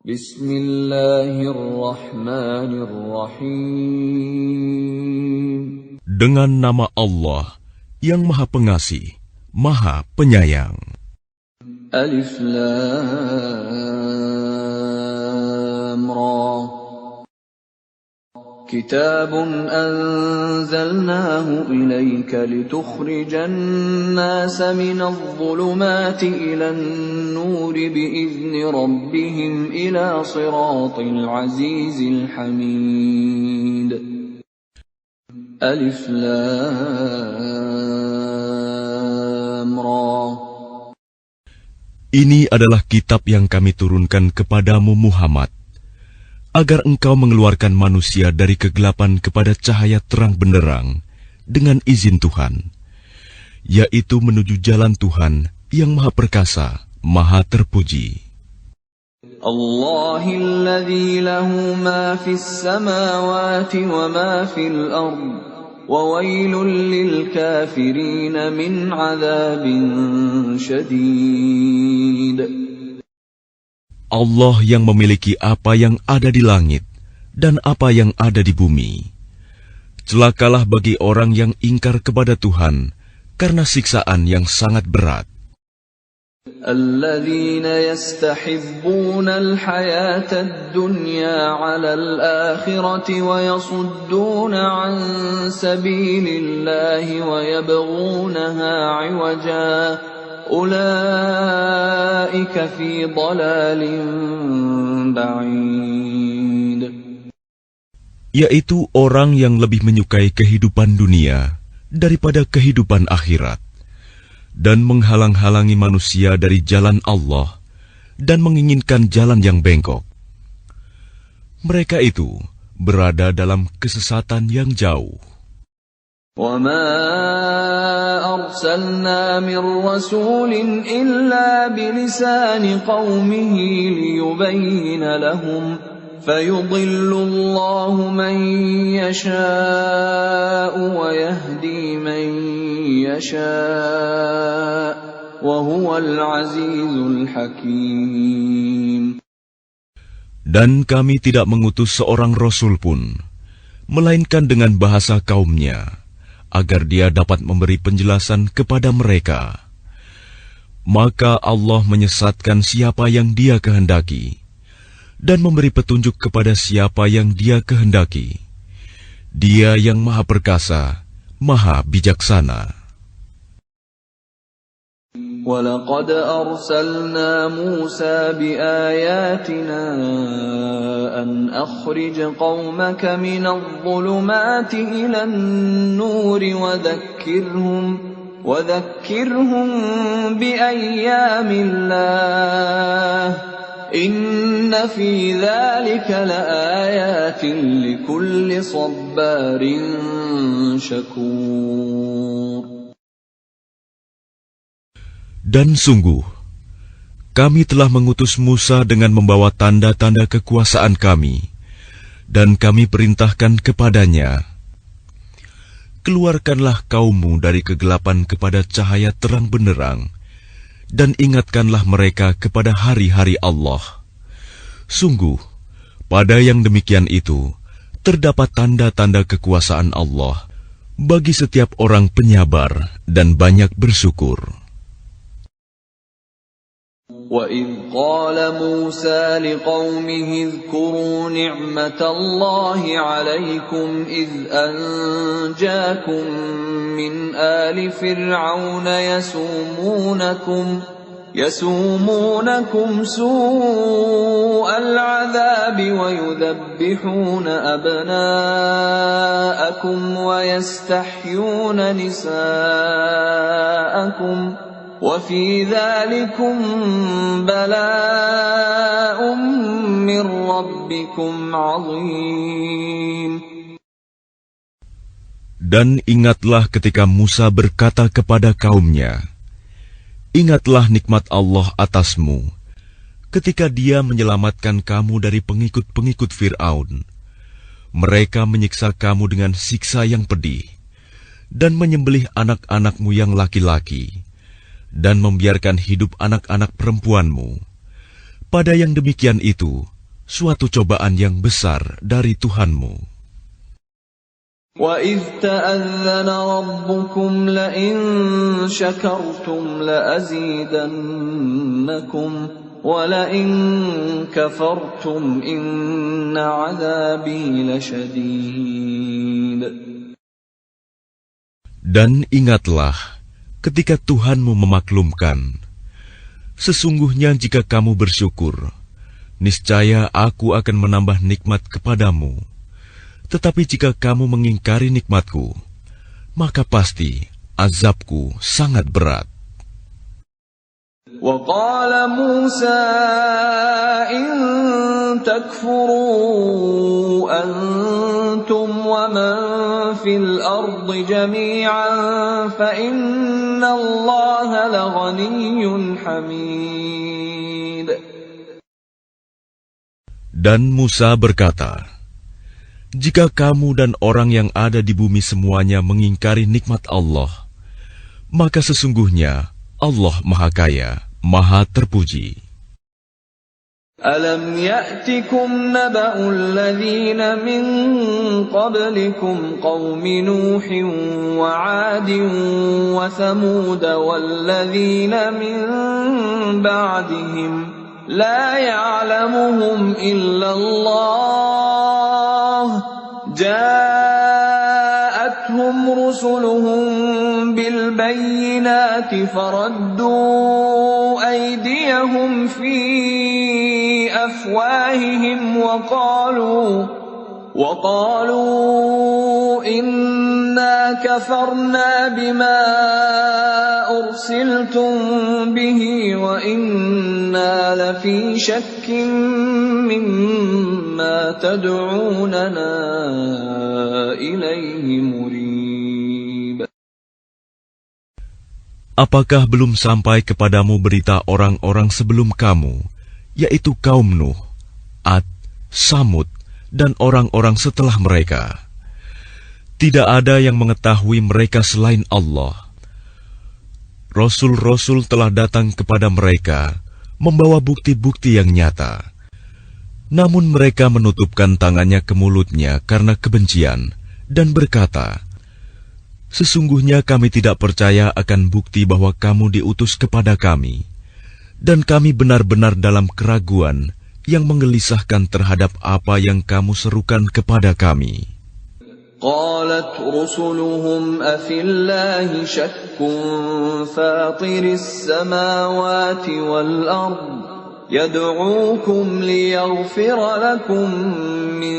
Bismillahirrahmanirrahim. Dengan nama Allah yang Maha Pengasih, Maha Penyayang. Alif Lam Ra. Kitabun anzalnahu ilayka litukhrijan nasa minadh dhulumati ilan nuri bi'izni rabbihim ila siratil azizil hamid. Alif Lam Ra. Ini adalah kitab yang kami turunkan kepadamu Muhammad, agar engkau mengeluarkan manusia dari kegelapan kepada cahaya terang benderang dengan izin Tuhan, yaitu menuju jalan Tuhan yang Maha Perkasa, Maha Terpuji. Allahilladzi lahu ma fis samawati wa ma fil ard, wa wailul lil kafirin min adzabin syadid. Allah yang memiliki apa yang ada di langit dan apa yang ada di bumi. Celakalah bagi orang yang ingkar kepada Tuhan karena siksaan yang sangat berat. Alladzina yastahibbuna al-hayata ad-dunya 'ala al-akhirati wa yasudduna 'an sabilillahi wa yabghunaha 'iwaja. Ulaika fi dhalalin ba'id. Yaitu orang yang lebih menyukai kehidupan dunia daripada kehidupan akhirat, dan menghalang-halangi manusia dari jalan Allah dan menginginkan jalan yang bengkok. Mereka itu berada dalam kesesatan yang jauh. وَمَا أَرْسَلْنَا مِنْ رَسُولٍ إِلَّا بِلِسَانِ قَوْمِهِ لِيُبَيِّنَ لَهُمْ فَيُضِلُّ اللَّهُ مَنْ يَشَاءُ وَيَهْدِي مَنْ يَشَاءُ وَهُوَ الْعَزِيزُ الْحَكِيمُ. Dan kami tidak mengutus seorang rasul pun, melainkan dengan bahasa kaumnya, agar dia dapat memberi penjelasan kepada mereka. Maka Allah menyesatkan siapa yang Dia kehendaki, dan memberi petunjuk kepada siapa yang Dia kehendaki. Dia yang Maha Perkasa, Maha Bijaksana. وَلَقَدْ أَرْسَلْنَا مُوسَى بِآيَاتِنَا أَنْ أَخْرِجْ قَوْمَكَ مِنَ الظُّلُمَاتِ إِلَى النُّورِ وَذَكِّرْهُمْ بِأَيَّامِ اللَّهِ إِنَّ فِي ذَلِكَ لَآيَاتٍ لِكُلِّ صَبَّارٍ شَكُورٍ. Dan sungguh, kami telah mengutus Musa dengan membawa tanda-tanda kekuasaan kami, dan kami perintahkan kepadanya, keluarkanlah kaummu dari kegelapan kepada cahaya terang benderang, dan ingatkanlah mereka kepada hari-hari Allah. Sungguh, pada yang demikian itu, terdapat tanda-tanda kekuasaan Allah bagi setiap orang penyabar dan banyak bersyukur. وَإِذْ قَالَ مُوسَى لِقَوْمِهِ اذْكُرُوا نِعْمَةَ اللَّهِ عَلَيْكُمْ إِذْ أَنْجَاكُمْ مِنْ آلِ فِرْعَوْنَ يَسُومُونَكُمْ سُوءَ الْعَذَابِ وَيُذَبِّحُونَ أَبْنَاءَكُمْ وَيَسْتَحْيُونَ نِسَاءَكُمْ وَفِي ذَلِكُمْ بَلَاءٌ مِّن رَّبِّكُمْ عَظِيمٌ. Dan ingatlah ketika Musa berkata kepada kaumnya, ingatlah nikmat Allah atasmu, ketika Dia menyelamatkan kamu dari pengikut-pengikut Fir'aun. Mereka menyiksa kamu dengan siksa yang pedih, dan menyembelih anak-anakmu yang laki-laki, dan membiarkan hidup anak-anak perempuanmu. Pada yang demikian itu suatu cobaan yang besar dari Tuhanmu. وَإِذْ تَأَذَّنَ رَبُّكُمْ لَئِن شَكَرْتُمْ لَأَزِيدَنَّكُمْ وَلَئِن كَفَرْتُمْ إِنَّ عَذَابِي لَشَدِيدٌ. Dan ingatlah ketika Tuhanmu memaklumkan, sesungguhnya jika kamu bersyukur, niscaya aku akan menambah nikmat kepadamu. Tetapi jika kamu mengingkari nikmatku, maka pasti azabku sangat berat. وَقَالَ مُوسَى إِن تَكْفُرُوا أَنْتُمْ وَمَنْ فِي الْأَرْضِ جَمِيعًا فَإِنَّ اللَّهَ لَغَنِيٌّ حَمِيدٌ. Dan Musa berkata, jika kamu dan orang yang ada di bumi semuanya mengingkari nikmat Allah, maka sesungguhnya Allah Maha Kaya, Maha Terpuji. أَلَمْ يَأْتِكُمْ نَبَأُ الَّذِينَ مِنْ قَبْلِكُمْ قَوْمِ نُوحٍ وَعَادٍ وَثَمُودَ وَالَّذِينَ مِنْ بَعْدِهِمْ لَا يَعْلَمُهُمْ إِلَّا اللَّهُ جَاءَتْهُمْ رُسُلُهُم بِالْبَيِّنَاتِ فَرَدُّوا أَيْدِيَهُمْ فِي أَفْوَاهِهِمْ وَقَالُوا إِنَّا كَفَرْنَا بِمَا أُرْسِلْتُمْ بِهِ وَإِنَّا لَفِي شَكٍّ مِّمَّا تَدْعُونَنَا إِلَيْهِ مُرِيبٍ. Apakah belum sampai kepadamu berita orang-orang sebelum kamu, yaitu kaum Nuh, Ad, Samud, dan orang-orang setelah mereka? Tidak ada yang mengetahui mereka selain Allah. Rasul-rasul telah datang kepada mereka, membawa bukti-bukti yang nyata. Namun mereka menutupkan tangannya ke mulutnya karena kebencian, dan berkata, sesungguhnya kami tidak percaya akan bukti bahwa kamu diutus kepada kami, dan kami benar-benar dalam keraguan yang menggelisahkan terhadap apa yang kamu serukan kepada kami. قالت رسلهم أفي الله شك فاطر السماوات والأرض يدعوكم ليغفر لكم من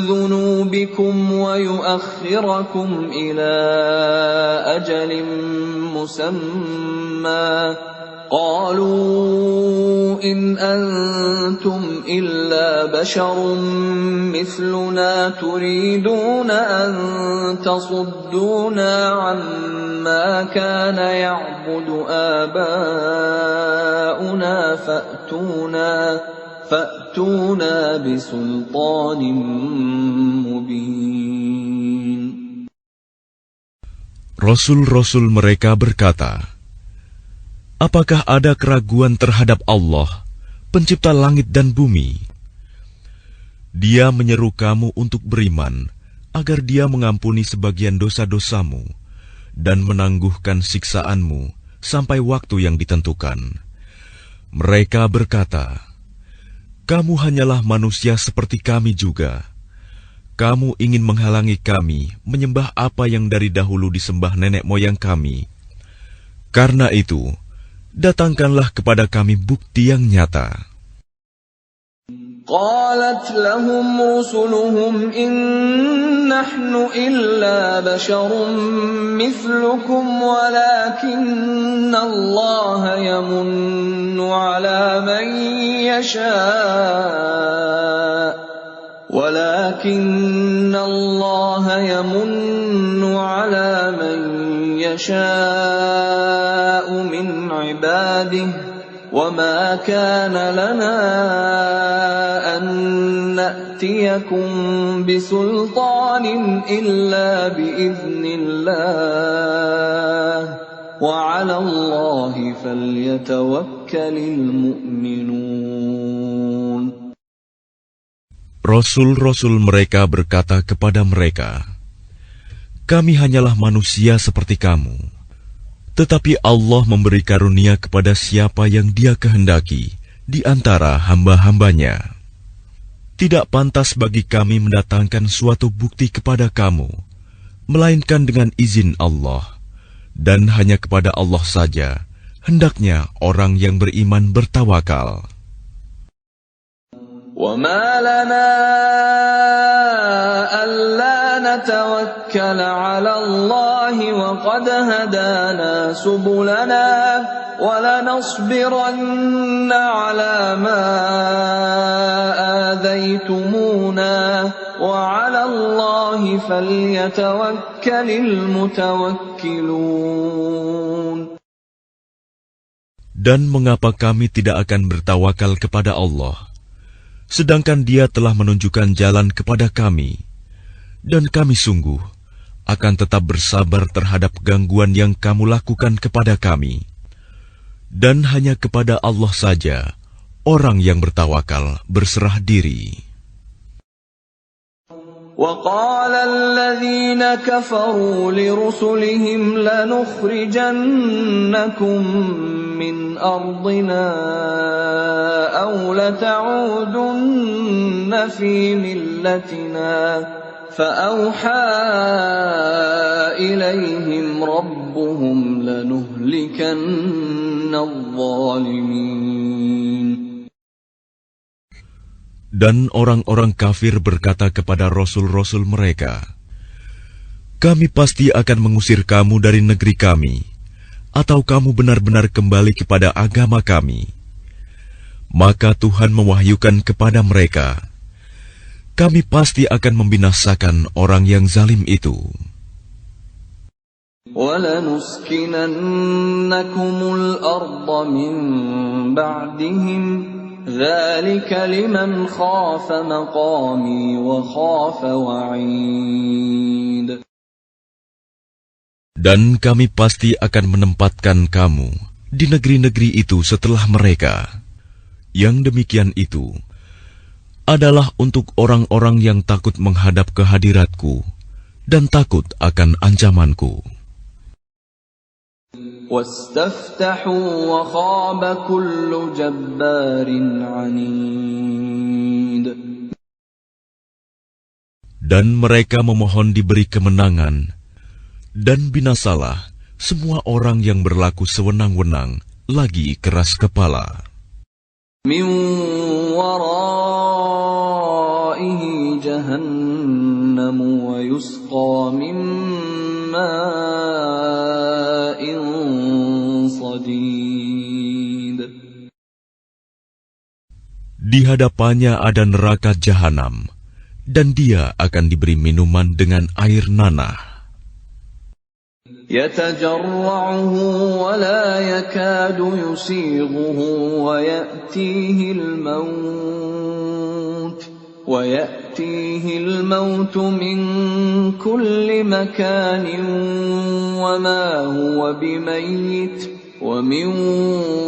ذنوبكم ويؤخركم إلى أجل مسمى قالوا إن أنتم إلا بشر مثلنا تريدون أن تصدونا عما كان يعبد آباؤنا فأتونا بسلطان مبين. Rasul-rasul mereka berkata, apakah ada keraguan terhadap Allah, pencipta langit dan bumi? Dia menyeru kamu untuk beriman, agar Dia mengampuni sebagian dosa-dosamu dan menangguhkan siksaanmu sampai waktu yang ditentukan. Mereka berkata, kamu hanyalah manusia seperti kami juga. Kamu ingin menghalangi kami menyembah apa yang dari dahulu disembah nenek moyang kami. Karena itu, datangkanlah kepada kami bukti yang nyata. قالت لهم رسلهم إن نحن إلا بشر مثلكم ولكن الله يمن على من يشاء من عباده وما كان لنا أن نأتيكم بسلطان إلا بإذن الله وعلى الله فليتوكل المؤمنون. Rasul-rasul mereka berkata kepada mereka, "Kami hanyalah manusia seperti kamu, tetapi Allah memberi karunia kepada siapa yang Dia kehendaki di antara hamba-hambanya. Tidak pantas bagi kami mendatangkan suatu bukti kepada kamu, melainkan dengan izin Allah, dan hanya kepada Allah saja hendaknya orang yang beriman bertawakal." وَمَا لَنَا أَلَّا نَتَوَكَّلَ عَلَى اللَّهِ وَقَدْ هَدَانَا سُبُلَنَا وَلَنَصْبِرَنَّ عَلَى مَا آذَيْتُمُونَا وَعَلَى اللَّهِ فَلْيَتَوَكَّلِ الْمُتَوَكِّلُونَ. Dan mengapa kami tidak akan bertawakal kepada Allah, sedangkan Dia telah menunjukkan jalan kepada kami, dan kami sungguh akan tetap bersabar terhadap gangguan yang kamu lakukan kepada kami. Dan hanya kepada Allah saja orang yang bertawakal berserah diri. وَقَالَ الَّذِينَ كَفَرُوا لِرُسُلِهِمْ لَنُخْرِجَنَّكُمْ مِنْ أَرْضِنَا أَوْ لَتَعُودُنَّ فِي مِلَّتِنَا فَأَوْحَى إِلَيْهِمْ رَبُّهُمْ لَنُهْلِكَنَّ الظَّالِمِينَ. Dan orang-orang kafir berkata kepada rasul-rasul mereka, "Kami pasti akan mengusir kamu dari negeri kami, atau kamu benar-benar kembali kepada agama kami." Maka Tuhan mewahyukan kepada mereka, "Kami pasti akan membinasakan orang yang zalim itu." وَلَنُسْكِنَنَّكُمُ الْأَرْضَ مِنْ بَعْدِهِمْ ذَلِكَ لِمَنْ خَافَ مَقَامِي وَخَافَ وَعِيدِ. Dan kami pasti akan menempatkan kamu di negeri-negeri itu setelah mereka. Yang demikian itu adalah untuk orang-orang yang takut menghadap kehadiratku dan takut akan ancamanku. وَاسْتَفْتَحُوا وَخَابَ كُلُّ جَبَّارٍ عَنِيدٍ. Dan mereka memohon diberi kemenangan, dan binasalah semua orang yang berlaku sewenang-wenang lagi keras kepala. مِنْ وَرَائِهِ جَهَنَّمُ وَيُسْقَى مِنْ مَاءٍ صَدِيدٍ. Di hadapannya ada neraka jahanam, dan dia akan diberi minuman dengan air nanah. يَتَجَرَّعُهُ وَلَا يَكَادُ يُسِيغُهُ وَيَأْتِيهِ الْمَوْتُ مِنْ كُلِّ مَكَانٍ وَمَا هُوَ بِمَيِّتٍ وَمِنْ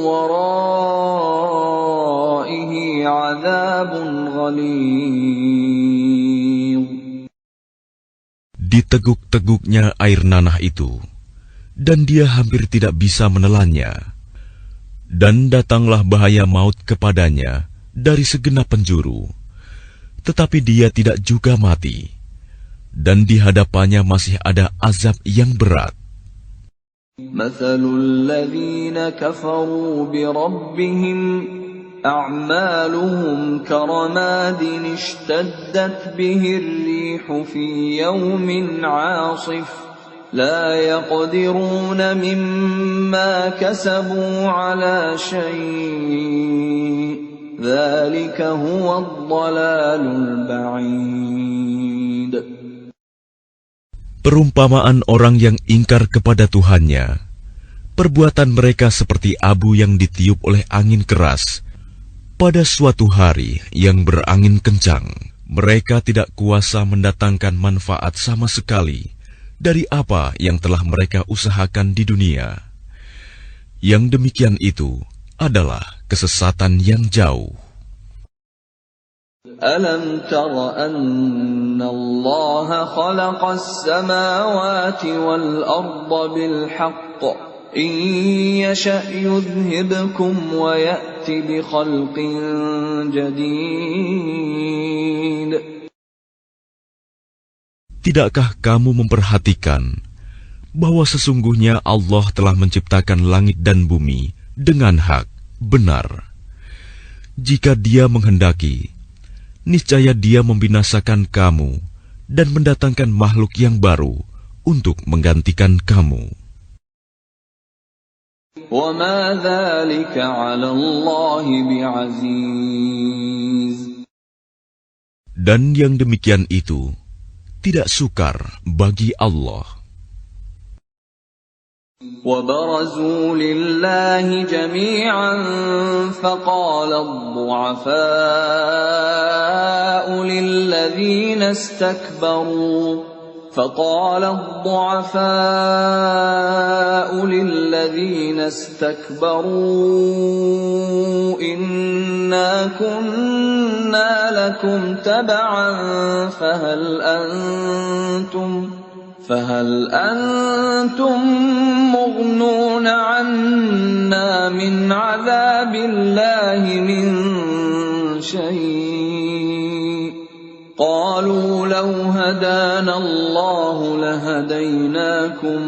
وَرَائِهِ عَذَابٌ غَلِيظٌ. Diteguk-teguknya air nanah itu, dan dia hampir tidak bisa menelannya. Dan datanglah bahaya maut kepadanya dari segenap penjuru, tetapi dia tidak juga mati, dan di hadapannya masih ada azab yang berat. مَثَلُ الَّذِينَ كَفَرُوا بِرَبِّهِمْ أَعْمَالُهُمْ كَرَمَادٍ اشْتَدَّتْ بِهِ الرِّيحُ فِي يَوْمٍ عَاصِفٍ لَا يَقْدِرُونَ مِمَّا كَسَبُوا عَلَى شَيْءٍ ذَلِكَ هُوَ الضَّلَالُ الْبَعِيدُ. Perumpamaan orang yang ingkar kepada Tuhannya, perbuatan mereka seperti abu yang ditiup oleh angin keras pada suatu hari yang berangin kencang. Mereka tidak kuasa mendatangkan manfaat sama sekali dari apa yang telah mereka usahakan di dunia. Yang demikian itu adalah kesesatan yang jauh. ألم تر أن الله خلق السماوات والأرض بالحق إن يشأ يذهبكم ويأت بخلق جديد. Tidakkah kamu memperhatikan bahwa sesungguhnya Allah telah menciptakan langit dan bumi dengan hak, benar. Jika Dia menghendaki, niscaya Dia membinasakan kamu dan mendatangkan makhluk yang baru untuk menggantikan kamu. وَمَا ذَلِكَ عَلَى اللَّهِ بِعَزِيزٍ. Dan yang demikian itu tidak sukar bagi Allah. وَبَرَزُوا لِلَّهِ جَمِيعًا فَقَالَ الضُّعَفَاءُ لِلَّذِينَ اسْتَكْبَرُوا إِنَّا كُنَّا لَكُمْ تَبَعًا فهل أنتم مغنون عنا من عذاب الله من شيء قالوا لو هدانا الله لهديناكم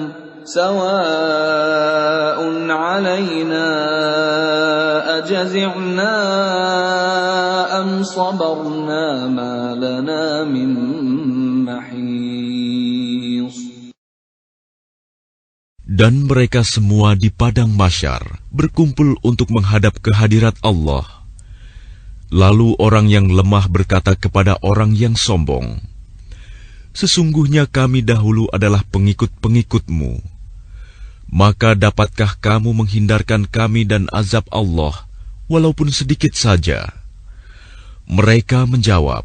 سواء علينا أجزعنا أم صبرنا ما لنا من محيص. Dan mereka semua di padang mahsyar berkumpul untuk menghadap kehadirat Allah. Lalu orang yang lemah berkata kepada orang yang sombong, "Sesungguhnya kami dahulu adalah pengikut-pengikutmu. Maka dapatkah kamu menghindarkan kami dan azab Allah, walaupun sedikit saja?" Mereka menjawab,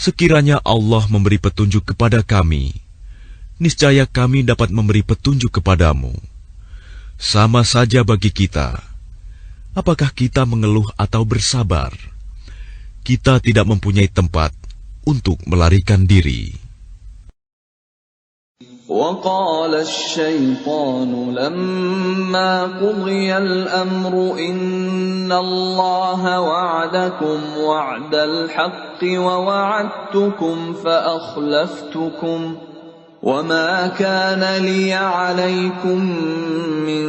"Sekiranya Allah memberi petunjuk kepada kami, niscaya kami dapat memberi petunjuk kepadamu. Sama saja bagi kita. Apakah kita mengeluh atau bersabar? Kita tidak mempunyai tempat untuk melarikan diri." وَقَالَ الشَّيْطَانُ لَمَّا قُضِيَ الْأَمْرُ إِنَّ اللَّهَ وَعَدَكُمْ وَعْدَ الْحَقِّ وَوَعَدتُّكُمْ فَأَخْلَفْتُكُمْ وَمَا كَانَ لِيَ عَلَيْكُمْ مِنْ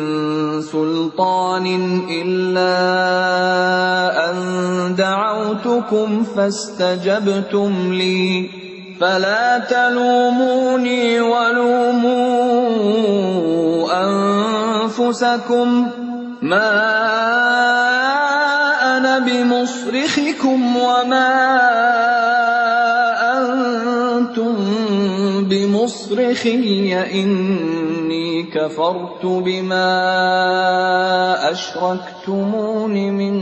سُلْطَانٍ إِلَّا أَنْ دَعَوْتُكُمْ فَاسْتَجَبْتُمْ لِي فَلَا تَلُومُونِي وَلُومُوا أَنفُسَكُمْ مَا أَنَا بِمُصْرِخِكُمْ وَمَا أَنْتُمْ بِمُصْرِخِيَّ إِنِّي كَفَرْتُ بِمَا أَشْرَكْتُمُونِ مِنْ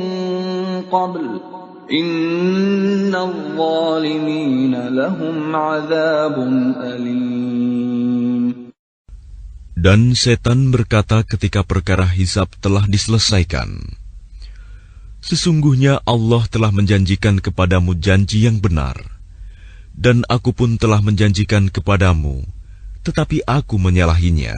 قَبْلُ إِنَّ الظَّالِمِينَ لَهُمْ عَذَابٌ أَلِيمٌ. Dan setan berkata ketika perkara hisab telah diselesaikan, "Sesungguhnya Allah telah menjanjikan kepadamu janji yang benar, dan aku pun telah menjanjikan kepadamu, tetapi aku menyalahinya.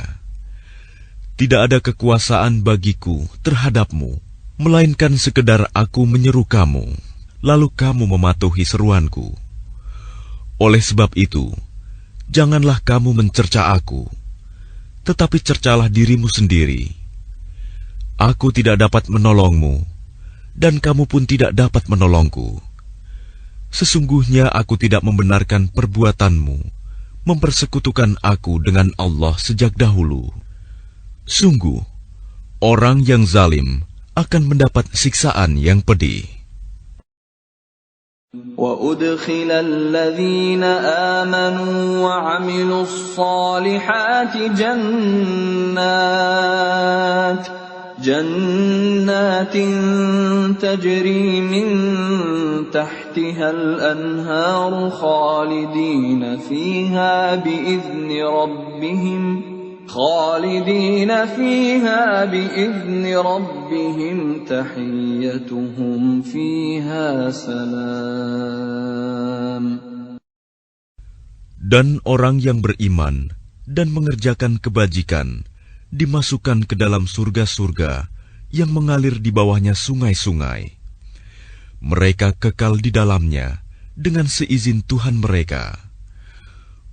Tidak ada kekuasaan bagiku terhadapmu, melainkan sekedar aku menyeru kamu, lalu kamu mematuhi seruanku. Oleh sebab itu, janganlah kamu mencerca aku, tetapi cercalah dirimu sendiri. Aku tidak dapat menolongmu, dan kamu pun tidak dapat menolongku. Sesungguhnya aku tidak membenarkan perbuatanmu, mempersekutukan aku dengan Allah sejak dahulu. Sungguh, orang yang zalim akan mendapat siksaan yang pedih." وَأُدْخِلَ الَّذِينَ آمَنُوا وَعَمِلُوا الصَّالِحَاتِ جَنَّاتٍ تَجْرِي مِنْ تَحْتِهَا الْأَنْهَارُ خَالِدِينَ فِيهَا بِإِذْنِ رَبِّهِمْ خالدين فيها بإذن ربهم تحيتهم فيها سلام. Dan orang yang beriman dan mengerjakan kebajikan dimasukkan ke dalam surga-surga yang mengalir di bawahnya sungai-sungai. Mereka kekal di dalamnya dengan seizin Tuhan mereka.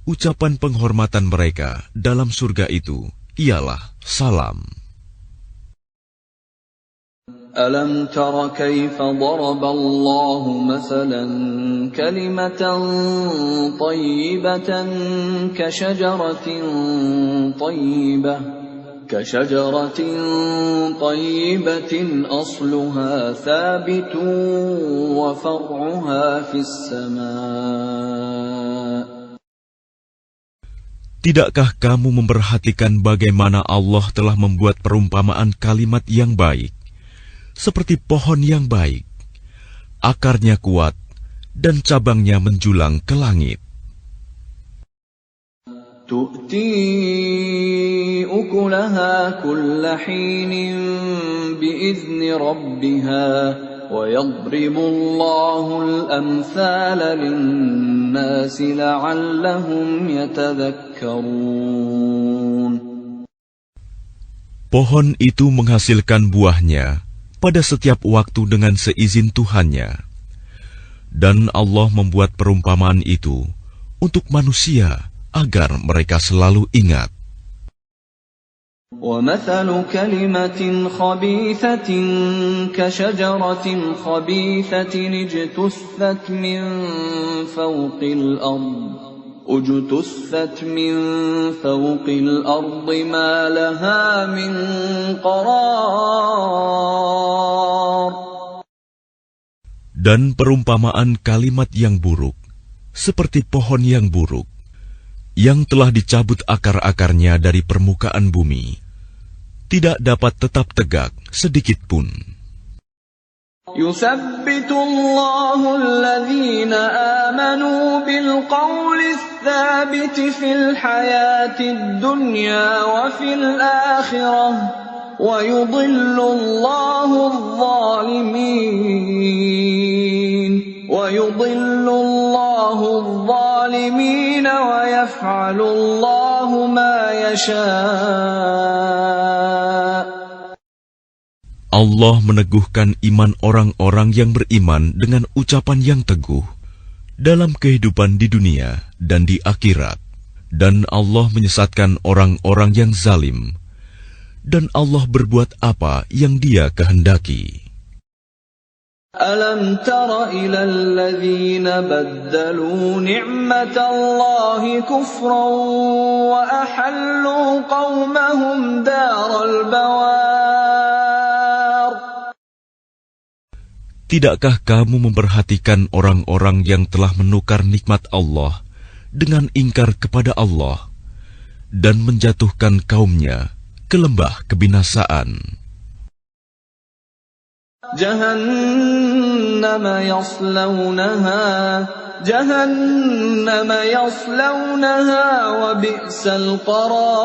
Ucapan penghormatan mereka dalam surga itu ialah salam. ألم تر كيف ضرب الله مثلا كلمة طيبة كشجرة طيبة أصلها ثابت وفرعها في السماء. Tidakkah kamu memperhatikan bagaimana Allah telah membuat perumpamaan kalimat yang baik, seperti pohon yang baik, akarnya kuat, dan cabangnya menjulang ke langit. تؤتي أكلها كل حين بإذن ربها ويضرب الله الأمثال للناس لعلهم يتذكرون. Pohon itu menghasilkan buahnya pada setiap waktu dengan seizin Tuhannya. Dan Allah membuat perumpamaan itu untuk manusia agar mereka selalu ingat. وَمَثَلُ كَلِمَةٍ خَبِيثَةٍ كَشَجَرَةٍ خَبِيثَةٍ اجْتُثَّتْ مِنْ فَوْقِ الْأَرْضِ مَا لَهَا مِنْ قَرَارٍ. Dan perumpamaan kalimat yang buruk seperti pohon yang buruk yang telah dicabut akar-akarnya dari permukaan bumi, tidak dapat tetap tegak sedikit pun. يُثَبِّتُ اللَّهُ الَّذِينَ آمَنُوا بِالْقَوْلِ الثَّابِتِ فِي الْحَيَاةِ الدُّنْيَا وَفِي الْآخِرَةِ وَيُضِلُّ اللَّهُ الظَّالِمِينَ وَيَفْعَلُ اللَّهُ مَا يَشَاءُ. Allah meneguhkan iman orang-orang yang beriman dengan ucapan yang teguh dalam kehidupan di dunia dan di akhirat. Dan Allah menyesatkan orang-orang yang zalim. Dan Allah berbuat apa yang Dia kehendaki. أَلَمْ تَرَ إِلَى الَّذِينَ بَدَّلُوا نِعْمَةَ اللَّهِ كُفْرًا وَأَحَلُّوا قَوْمَهُمْ دَارَ الْبَوَارِ. Tidakkah kamu memperhatikan orang-orang yang telah menukar nikmat Allah dengan ingkar kepada Allah dan menjatuhkan kaumnya ke lembah kebinasaan? جهنم يصلونها وبئس القرار.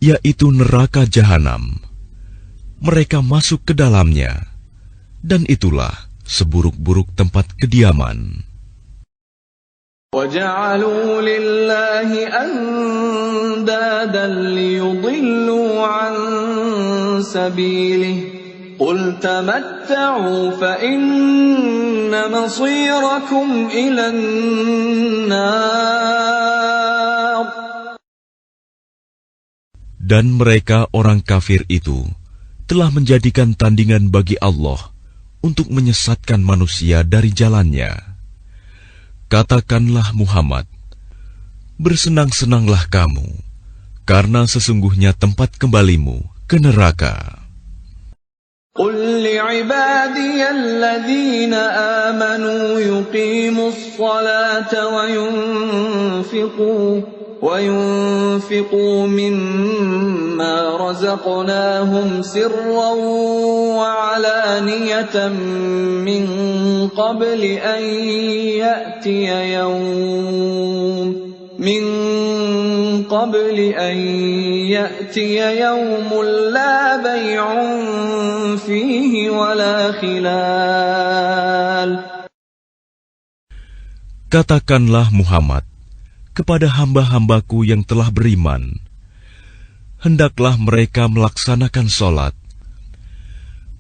Yaitu neraka jahanam. Mereka masuk ke dalamnya, dan itulah seburuk-buruk tempat kediaman. وَجَعَلُوا لِلَّهِ أَنْدَادًا لِيُضِلُّوا عَنْ سَبِيلِهِ قُلْ تَمَتَّعُوا فَإِنَّ مَصِيرَكُمْ إِلَى النَّارِ. Dan mereka orang kafir itu telah menjadikan tandingan bagi Allah untuk menyesatkan manusia dari jalannya. Katakanlah Muhammad, bersenang-senanglah kamu, karena sesungguhnya tempat kembalimu ke neraka. قُلْ لِعِبَادِيَ الَّذِينَ آمَنُوا يُقِيمُوا الصَّلَاةَ وَيُنْفِقُوا مِمَّا رَزَقْنَاهُمْ سِرًّا وَعَلَانِيَةً مِّن قَبْلِ أَن يَأْتِيَ يَوْمٌ من قبل أن يأتي يوم لا بيع فيه ولا خلال. Katakanlah Muhammad kepada hamba-hambaku yang telah beriman, hendaklah mereka melaksanakan sholat,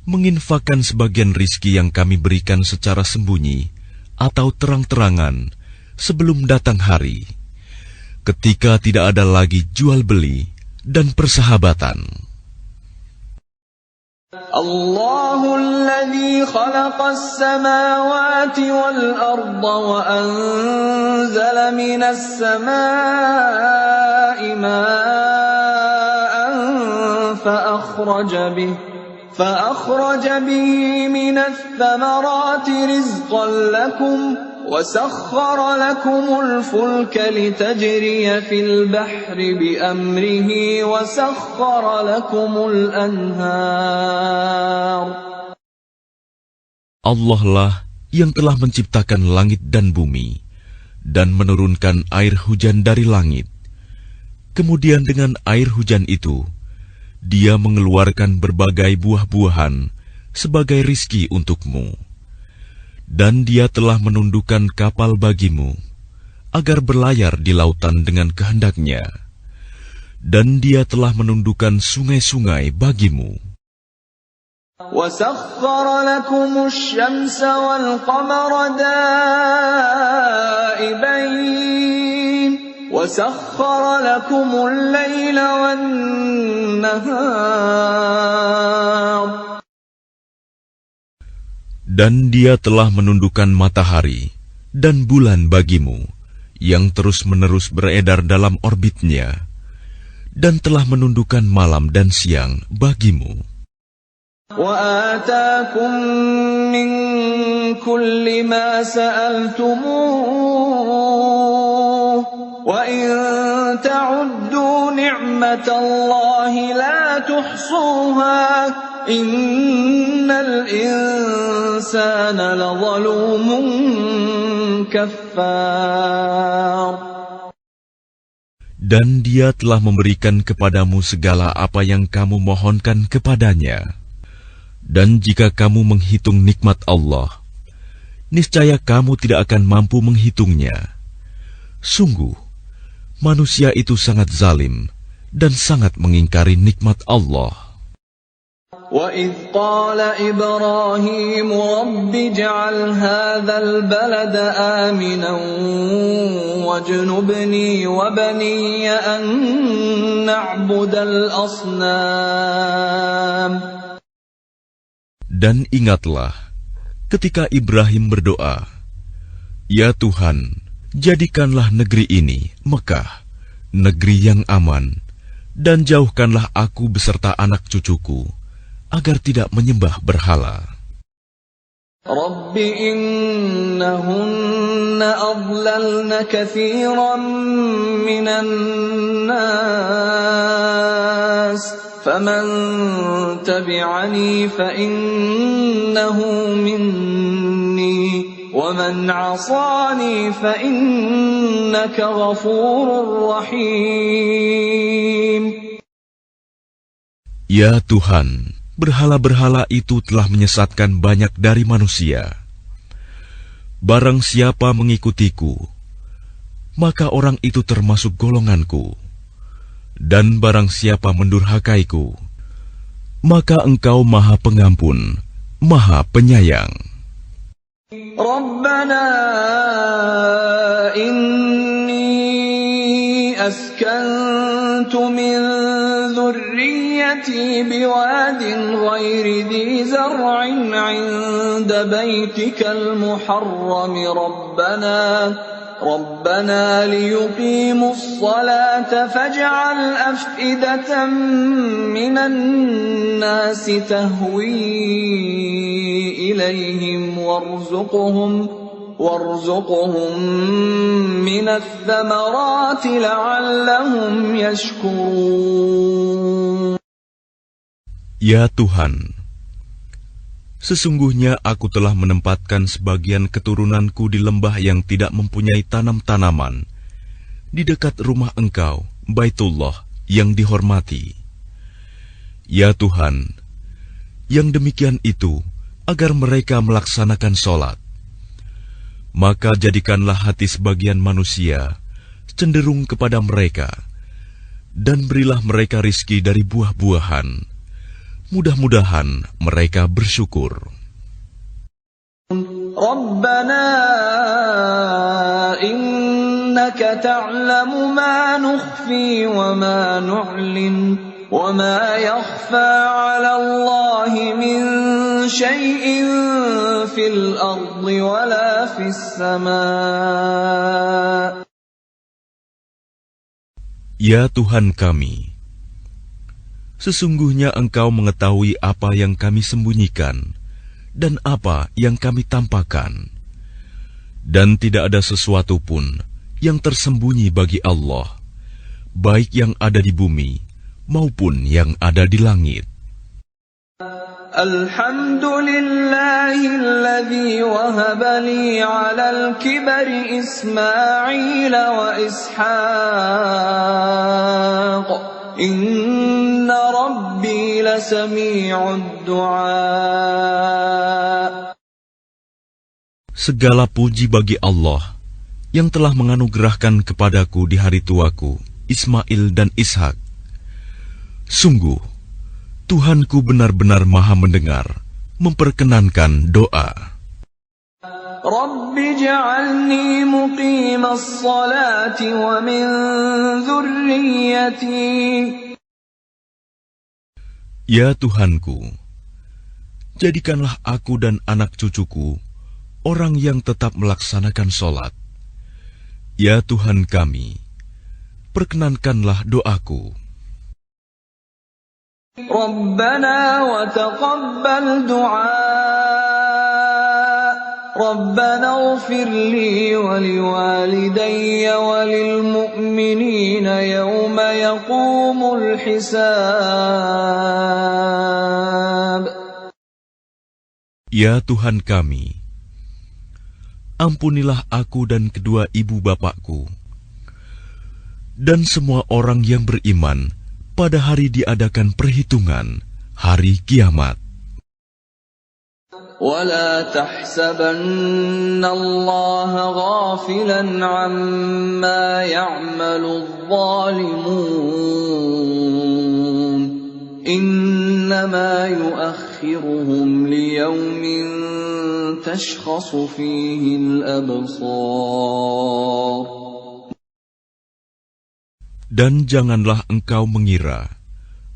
menginfakkan sebagian rizki yang kami berikan secara sembunyi atau terang-terangan sebelum datang hari, ketika tidak ada lagi jual beli dan persahabatan. الله الذي خلق السماوات والأرض وأنزل من السماء ماء فأخرج به من الثمرات رزقا لكم وسخر لكم الفلك لتجري في البحر بأمره وسخر لكم الأنهار. Allah lah yang telah menciptakan langit dan bumi dan menurunkan air hujan dari langit. Kemudian dengan air hujan itu, Dia mengeluarkan berbagai buah-buahan sebagai rizki untukmu. Dan Dia telah menundukkan kapal bagimu, agar berlayar di lautan dengan kehendaknya. Dan Dia telah menundukkan sungai-sungai bagimu. وَسَخَّرَ لَكُمُ الشَّمْسَ وَالْقَمَرَ دَائِبَيْنِ وَسَخَّرَ لَكُمُ اللَّيْلَ وَالنَّهَارَ. Dan Dia telah menundukkan matahari dan bulan bagimu, yang terus-menerus beredar dalam orbitnya, dan telah menundukkan malam dan siang bagimu. وَآتَاكُم مِّن كُلِّ مَا سَأَلْتُمُوهُ وَإِن تَعُدُّوا نِعْمَةَ اللَّهِ لَا تُحْصُوهَا إِنَّ الْإِنسَانَ لَظَلُومٌ كَفَّارٌ. Dan Dia telah memberikan kepadamu segala apa yang kamu mohonkan kepadanya. Dan jika kamu menghitung nikmat Allah, niscaya kamu tidak akan mampu menghitungnya. Sungguh, manusia itu sangat zalim dan sangat mengingkari nikmat Allah. وَإِذْ قَالَ إِبْرَاهِيمُ رَبِّ اجْعَلْ هَذَا الْبَلَدَ آمِنًا وَاجْنُبْنِي وَبَنِيَّ أَن نَّعْبُدَ الْأَصْنَامَ. Dan ingatlah ketika Ibrahim berdoa, "Ya Tuhan, jadikanlah negeri ini, Mekah, negeri yang aman, dan jauhkanlah aku beserta anak cucuku, agar tidak menyembah berhala." رَبِّ إِنَّهُنَّ أَضْلَلْنَ كَثِيرًا مِّنَ النَّاسِ فَمَن تَبِعَنِي فَإِنَّهُ مِنِّي وَمَنْ عَصَانِي فَإِنَّكَ غَفُورٌ رَّحِيمٌ. Ya Tuhan, berhala-berhala itu telah menyesatkan banyak dari manusia. Barang siapa mengikutiku, maka orang itu termasuk golonganku. Dan barang siapa mendurhakaiku, maka Engkau Maha Pengampun, Maha Penyayang. Rabbana inni askantu min dhurriyyati biwadin ghairi dhi zar'in 'inda baytikal muharram ربنا ليقيموا الصلاة فاجعل أفئدة من الناس تهوي إليهم وارزقهم من الثمرات لعلهم يشكرون. Ya Tuhan, sesungguhnya aku telah menempatkan sebagian keturunanku di lembah yang tidak mempunyai tanam-tanaman, di dekat rumah Engkau, Baitullah yang dihormati. Ya Tuhan, yang demikian itu agar mereka melaksanakan sholat. Maka jadikanlah hati sebagian manusia cenderung kepada mereka, dan berilah mereka rizki dari buah-buahan. Mudah-mudahan mereka bersyukur. Rabbana innaka ta'lamu ma nukhfi wa ma nu'lin wa ma yakhfa 'ala Allahi min syai'in fil ardi wa la fis sama'. Ya Tuhan kami, sesungguhnya Engkau mengetahui apa yang kami sembunyikan dan apa yang kami tampakkan. Dan tidak ada sesuatu pun yang tersembunyi bagi Allah, baik yang ada di bumi maupun yang ada di langit. Alhamdulillahilladzi wahaba li 'alal kibari Ismail wa Ishaq. Inna Rabbi lasami'ud du'a. Segala puji bagi Allah yang telah menganugerahkan kepadaku di hari tuaku Ismail dan Ishak. Sungguh, Tuhanku benar-benar maha mendengar, memperkenankan doa. Rabbi ja'alni muqimas salati wa min dhurriyyati. Ya Tuhanku, jadikanlah aku dan anak cucuku orang yang tetap melaksanakan sholat. Ya Tuhan kami, perkenankanlah doaku. Rabbana wa taqabbal du'a. Rabbana ighfir li wa liwalidayya wa lil mu'minina yawma yaqumul hisab. Ya Tuhan kami, ampunilah aku dan kedua ibu bapakku, dan semua orang yang beriman pada hari diadakan perhitungan, hari kiamat. وَلَا تَحْسَبَنَّ اللَّهَ غَافِلًا عَمَّا يَعْمَلُ الظَّالِمُونَ إِنَّمَا يُؤَخِّرُهُمْ لِيَوْمٍ تَشْخَصُ فِيهِ الْأَبْصَارُ. Dan janganlah engkau mengira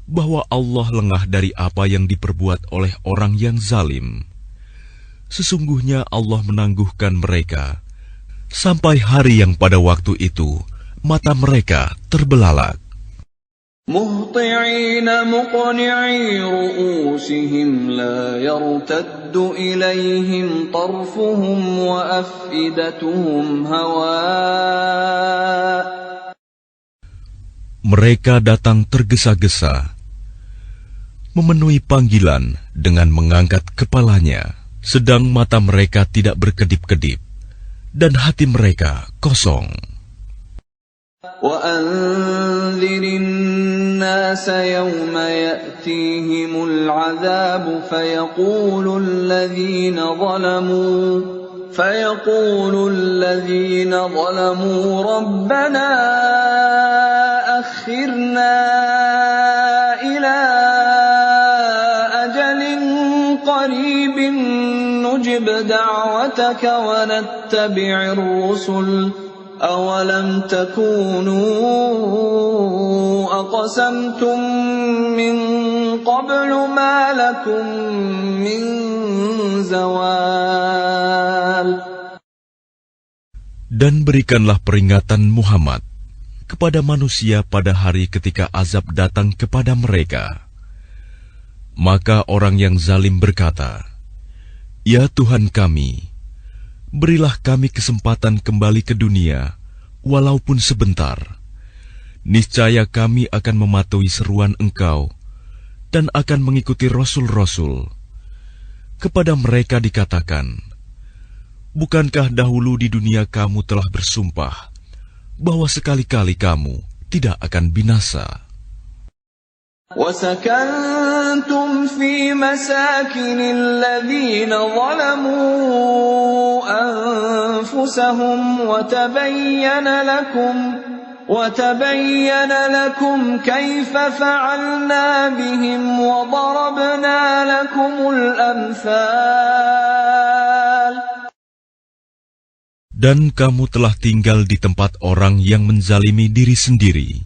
bahwa Allah lengah dari apa yang diperbuat oleh orang yang zalim. Sesungguhnya Allah menangguhkan mereka sampai hari yang pada waktu itu mata mereka terbelalak. Muhti'ina muqni'i ru'usihim la yartaddu ilayhim tarfuhum wa af'idatuhum hawa'. Mereka datang tergesa-gesa, memenuhi panggilan dengan mengangkat kepalanya, sedang mata mereka tidak berkedip-kedip, dan hati mereka kosong. وَأَنذِرِ النَّاسَ يَوْمَ يَأْتِيهِمُ الْعَذَابُ فَيَقُولُ الَّذِينَ ظَلَمُوا رَبَّنَا أَخِّرْنَا إِلَى أَجَلٍ قَرِيبٍ نُجِبْ دَعْوَتَكَ وَنَتَّبِعِ الرُّسُلَ أَوَلَمْ تَكُونُوا أَقْسَمْتُم مِّن قَبْلُ مَا لَكُم مِّن زَوَالٍ. Dan berikanlah peringatan Muhammad kepada manusia pada hari ketika azab datang kepada mereka. Maka orang yang zalim berkata, "Ya Tuhan kami, berilah kami kesempatan kembali ke dunia, walaupun sebentar. Niscaya kami akan mematuhi seruan Engkau dan akan mengikuti Rasul-Rasul." Kepada mereka dikatakan, "Bukankah dahulu di dunia kamu telah bersumpah bahwa sekali-kali kamu tidak akan binasa. وَسَكَنْتُمْ فِي مَسَاكِنِ الَّذِينَ ظَلَمُوا أَنفُسَهُمْ وَتَبَيَّنَ لَكُمْ كَيْفَ فَعَلْنَا بِهِمْ وَضَرَبْنَا لَكُمُ الْأَمْثَالَ. Dan kamu telah tinggal di tempat orang yang menzalimi diri sendiri,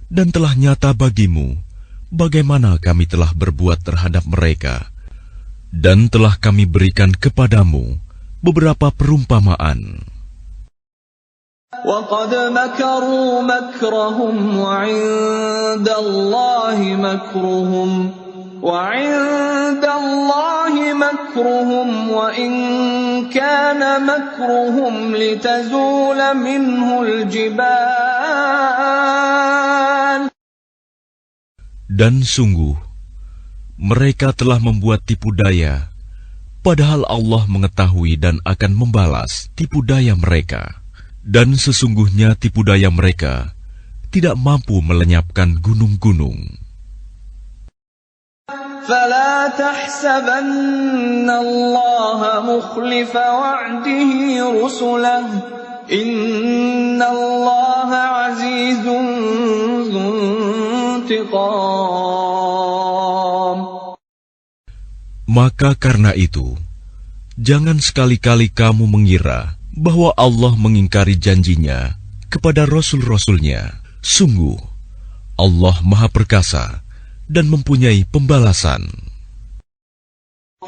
dan telah nyata bagimu bagaimana kami telah berbuat terhadap mereka, dan telah kami berikan kepadamu beberapa perumpamaan. وَقَدْ مَكَرُوا مَكْرَهُمْ وَعِندَ اللَّهِ مَكْرُهُمْ وَإِنْ كَانَ مَكْرُهُمْ لِتَزُولَ مِنْهُ الْجِبَالُ. Dan sungguh, mereka telah membuat tipu daya, padahal Allah mengetahui dan akan membalas tipu daya mereka. Dan sesungguhnya tipu daya mereka tidak mampu melenyapkan gunung-gunung. فَلَا تَحْسَبَنَّ اللَّهَ مُخْلِفَ وَعْدِهِ رُسُلَهُ إِنَّ اللَّهَ عَزِيزٌ ذُو انتِقَامٍ. Maka karena itu, jangan sekali-kali kamu mengira bahwa Allah mengingkari janjinya kepada Rasul-Rasulnya. Sungguh, Allah Maha Perkasa dan mempunyai pembalasan.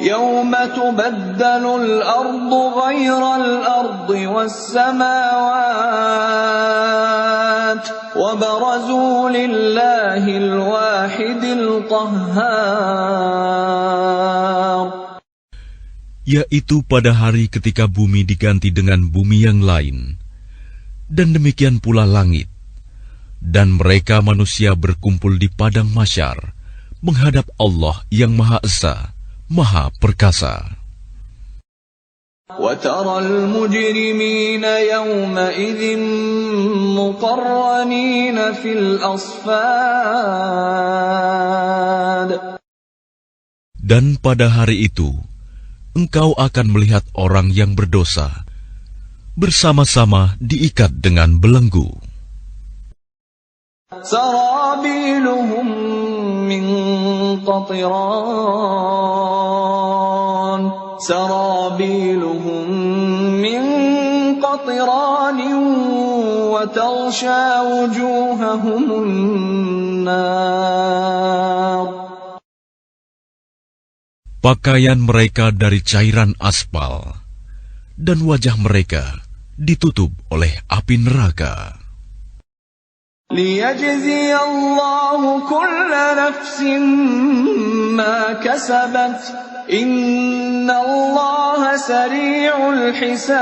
يَوْمَ تُبَدَّلُ الْأَرْضُ غَيْرَ الْأَرْضِ وَالسَّمَاوَاتُ وَبَرَزُوا لِلَّهِ الْوَاحِدِ الْقَهَّارِ. Yaitu pada hari ketika bumi diganti dengan bumi yang lain, dan demikian pula langit, dan mereka manusia berkumpul di padang mahsyar menghadap Allah yang Maha Esa, Maha Perkasa. وَتَرَى الْمُجْرِمِينَ يَوْمَئِذٍ مُقَرَّنِينَ فِي الْأَصْفَادِ. Dan pada hari itu, engkau akan melihat orang yang berdosa bersama-sama diikat dengan belenggu. سَرَابِيلُهُم مِّن قَطِرَانٍ وَتَغْشَىٰ وُجُوهَهُمُ النَّارُ. Pakaian mereka dari cairan aspal, dan wajah mereka ditutup oleh api neraka. لِيَجْزِيَ اللَّهُ كُلَّ نَفْسٍ مَا كَسَبَتْ إِنَّ اللَّهَ سَرِيعُ الْحِسَابِ.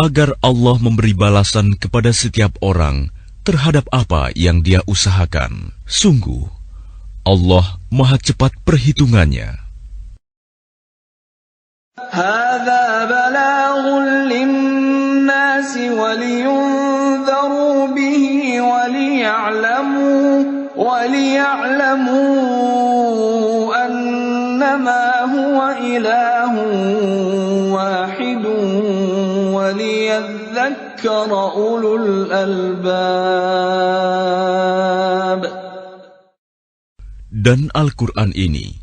Agar Allah memberi balasan kepada setiap orang terhadap apa yang dia usahakan. Sungguh, Allah Maha cepat perhitungannya. هَذَا بَلَاغٌ لِلنَّاسِ وَلِيُنذَرُوا بِهِ وَلِيَعْلَمُوا أَنَّمَا هُوَ إِلَٰهٌ وَاحِدٌ وَلِيَذَّكَّرَ أُولُو الْأَلْبَابِ. Dan Al-Quran ini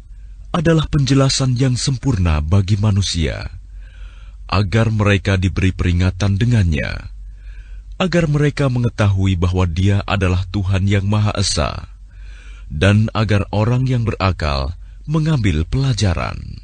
adalah penjelasan yang sempurna bagi manusia, agar mereka diberi peringatan dengannya, agar mereka mengetahui bahwa Dia adalah Tuhan yang Maha Esa, dan agar orang yang berakal mengambil pelajaran.